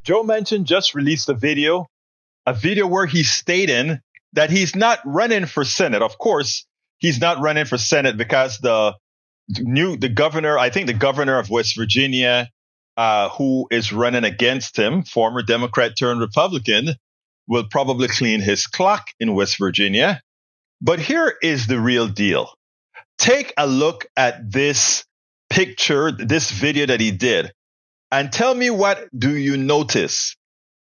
Joe Manchin just released a video where he's stating that he's not running for Senate. Of course, he's not running for Senate because the governor, I think the governor of West Virginia, who is running against him, former Democrat turned Republican, will probably clean his clock in West Virginia. But here is the real deal. Take a look at this picture, this video that he did, and tell me, what do you notice?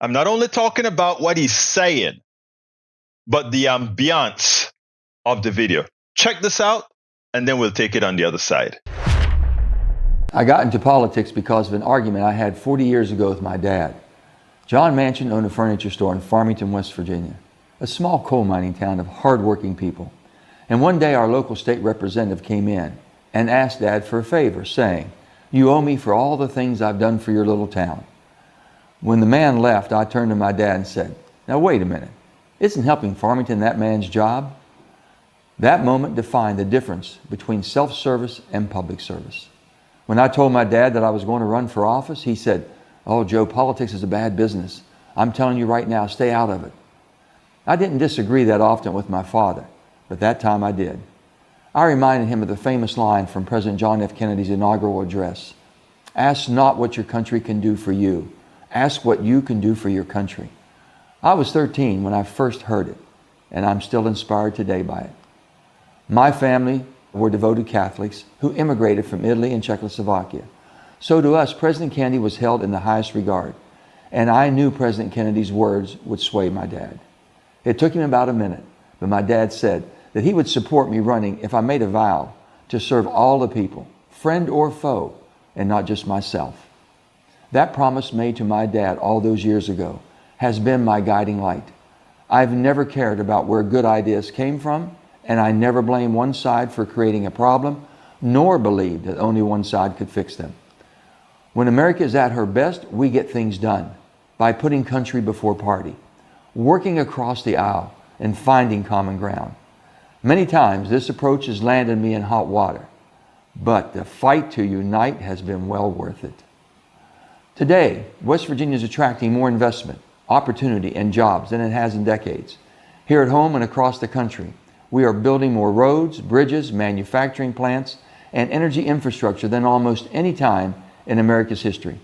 I'm not only talking about what he's saying, but the ambiance of the video. Check this out, and then we'll take it on the other side. I got into politics because of an argument I had 40 years ago with my dad. John Manchin owned a furniture store in Farmington, West Virginia, a small coal mining town of hard-working people. And one day our local state representative came in and asked Dad for a favor, saying, "You owe me for all the things I've done for your little town." When the man left, I turned to my dad and said, "Now wait a minute, isn't helping Farmington that man's job?" That moment defined the difference between self-service and public service. When I told my dad that I was going to run for office, he said, "Oh, Joe, politics is a bad business. I'm telling you right now, stay out of it." I didn't disagree that often with my father, but that time I did. I reminded him of the famous line from President John F. Kennedy's inaugural address, "Ask not what your country can do for you. Ask what you can do for your country." I was 13 when I first heard it, and I'm still inspired today by it. My family were devoted Catholics who immigrated from Italy and Czechoslovakia. So to us, President Kennedy was held in the highest regard, and I knew President Kennedy's words would sway my dad. It took him about a minute, but my dad said that he would support me running if I made a vow to serve all the people, friend or foe, and not just myself. That promise made to my dad all those years ago has been my guiding light. I've never cared about where good ideas came from, and I never blame one side for creating a problem, nor believed that only one side could fix them. When America is at her best, we get things done by putting country before party, working across the aisle, and finding common ground. Many times this approach has landed me in hot water, but the fight to unite has been well worth it. Today, West Virginia is attracting more investment, opportunity, and jobs than it has in decades. Here at home and across the country, we are building more roads, bridges, manufacturing plants, and energy infrastructure than almost any time in America's history.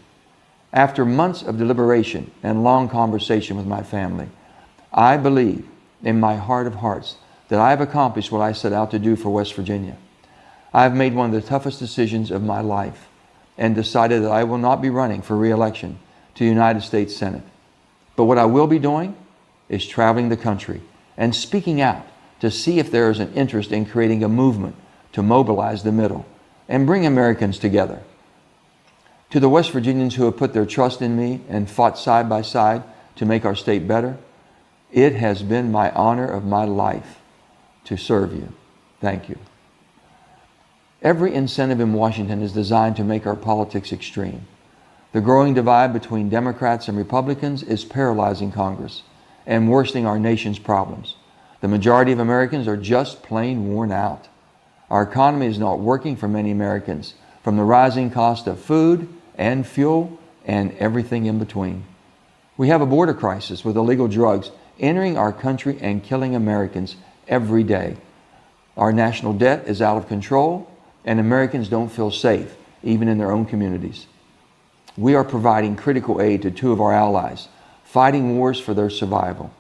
After months of deliberation and long conversation with my family, I believe in my heart of hearts that I have accomplished what I set out to do for West Virginia. I have made one of the toughest decisions of my life and decided that I will not be running for re-election to the United States Senate. But what I will be doing is traveling the country and speaking out to see if there is an interest in creating a movement to mobilize the middle and bring Americans together. To the West Virginians who have put their trust in me and fought side by side to make our state better, it has been my honor of my life to serve you. Thank you. Every incentive in Washington is designed to make our politics extreme. The growing divide between Democrats and Republicans is paralyzing Congress and worsening our nation's problems. The majority of Americans are just plain worn out. Our economy is not working for many Americans, from the rising cost of food and fuel and everything in between. We have a border crisis with illegal drugs entering our country and killing Americans every day. Our national debt is out of control, and Americans don't feel safe, even in their own communities. We are providing critical aid to two of our allies, fighting wars for their survival.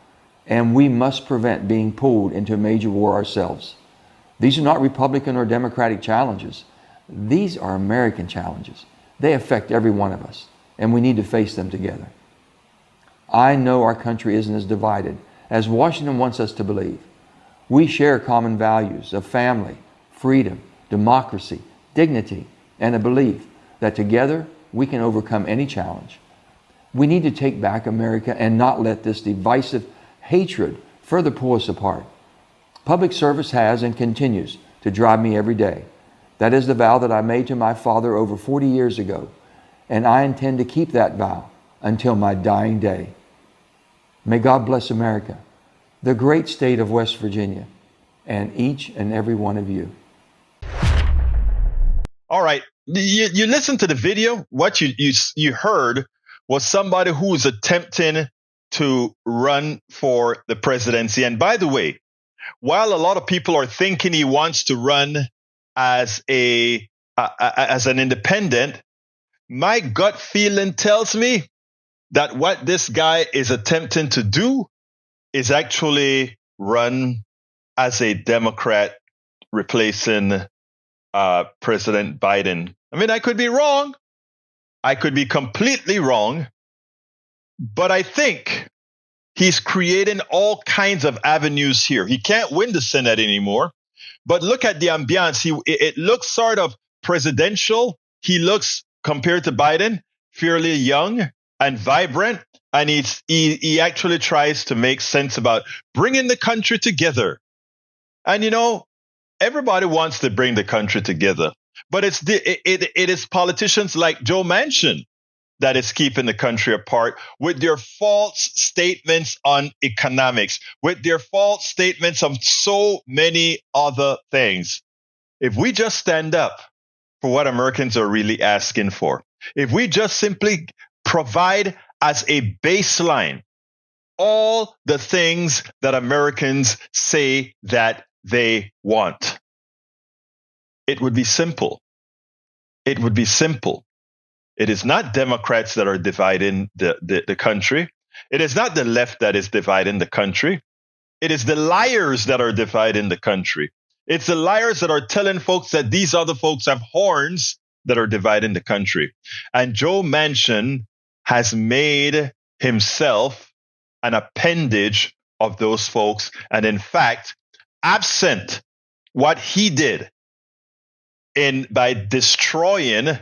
And we must prevent being pulled into a major war ourselves. These are not Republican or Democratic challenges. These are American challenges. They affect every one of us, and we need to face them together. I know our country isn't as divided as Washington wants us to believe. We share common values of family, freedom, democracy, dignity, and a belief that together we can overcome any challenge. We need to take back America and not let this divisive hatred further pull us apart. Public service has and continues to drive me every day. That is the vow that I made to my father over 40 years ago, and I intend to keep that vow until my dying day. May God bless America, the great state of West Virginia, and each and every one of you. All right. You listened to the video. What you heard was somebody who was attempting to run for the presidency. And by the way, while a lot of people are thinking he wants to run as an independent, my gut feeling tells me that what this guy is attempting to do is actually run as a Democrat replacing President Biden. I mean, I could be wrong. I could be completely wrong. But I think he's creating all kinds of avenues here. He can't win the Senate anymore. But look at the ambiance. It looks sort of presidential. He looks, compared to Biden, fairly young and vibrant. And he actually tries to make sense about bringing the country together. And, you know, everybody wants to bring the country together. But it is politicians like Joe Manchin that is keeping the country apart with their false statements on economics, with their false statements on so many other things. If we just stand up for what Americans are really asking for, if we just simply provide as a baseline all the things that Americans say that they want, it would be simple. It would be simple. It is not Democrats that are dividing the country. It is not the left that is dividing the country. It is the liars that are dividing the country. It's the liars that are telling folks that these other folks have horns that are dividing the country. And Joe Manchin has made himself an appendage of those folks. And in fact, absent what he did by destroying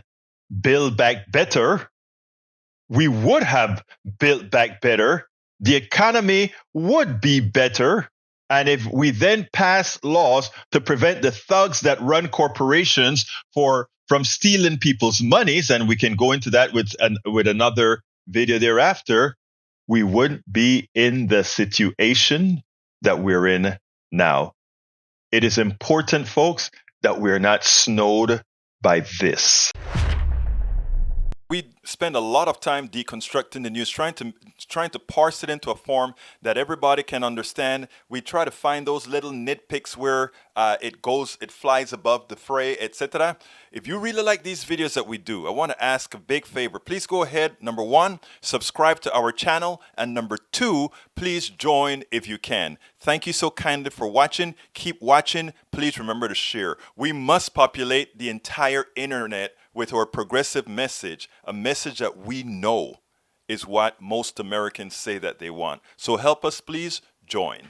Build Back Better, we would have built back better. The economy would be better. And if we then pass laws to prevent the thugs that run corporations from stealing people's monies, and we can go into that with another video thereafter, we wouldn't be in the situation that we're in now. It is important, folks, that we're not snowed by this. We spend a lot of time deconstructing the news, trying to parse it into a form that everybody can understand. We try to find those little nitpicks where it flies above the fray, etc. If you really like these videos that we do, I want to ask a big favor. Please go ahead. Number 1, subscribe to our channel. And number 2, please join if you can. Thank you so kindly for watching. Keep watching. Please remember to share. We must populate the entire internet with our progressive message, a message that we know is what most Americans say that they want. So help us, please join.